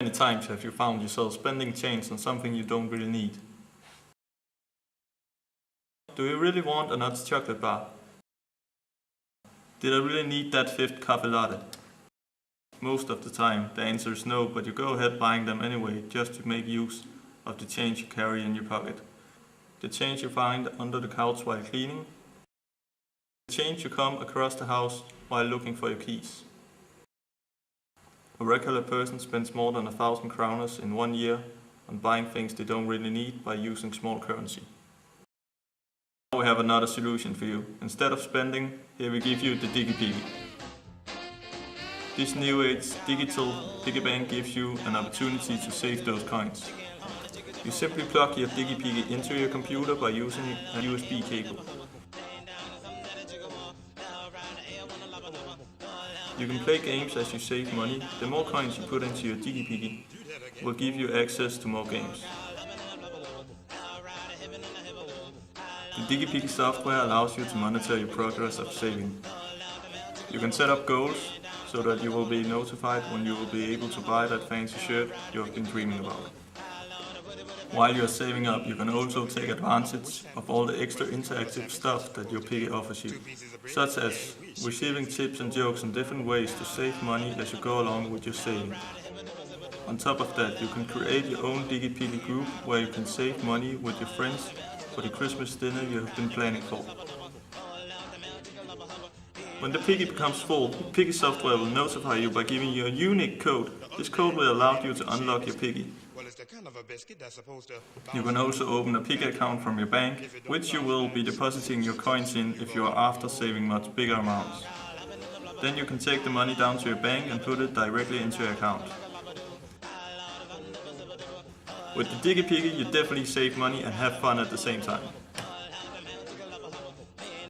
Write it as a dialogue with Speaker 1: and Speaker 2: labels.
Speaker 1: How many times have you found yourself spending change on something you don't really need? Do you really want a nuts chocolate bar? Did I really need that fifth coffee latte? Most of the time, the answer is no, but you go ahead buying them anyway, just to make use of the change you carry in your pocket. The change you find under the couch while cleaning. The change you come across the house while looking for your keys. A regular person spends more than 1,000 kroners in 1 year on buying things they don't really need by using small currency. Now we have another solution for you. Instead of spending, here we give you the DigiPiggy. This new age digital piggy bank gives you an opportunity to save those coins. You simply plug your DigiPiggy into your computer by using a USB cable. You can play games as you save money. The more coins you put into your DigiPiggy will give you access to more games. The DigiPiggy software allows you to monitor your progress of saving. You can set up goals so that you will be notified when you will be able to buy that fancy shirt you have been dreaming about. While you are saving up, you can also take advantage of all the extra interactive stuff that your Piggy offers you, such as receiving tips and jokes on different ways to save money as you go along with your saving. On top of that, you can create your own DigiPiggy group where you can save money with your friends for the Christmas dinner you have been planning for. When the Piggy becomes full, the Piggy software will notify you by giving you a unique code. This code will allow you to unlock your Piggy. You can also open a Piggy account from your bank, which you will be depositing your coins in if you are after saving much bigger amounts. Then you can take the money down to your bank and put it directly into your account. With the DigiPiggy, you definitely save money and have fun at the same time.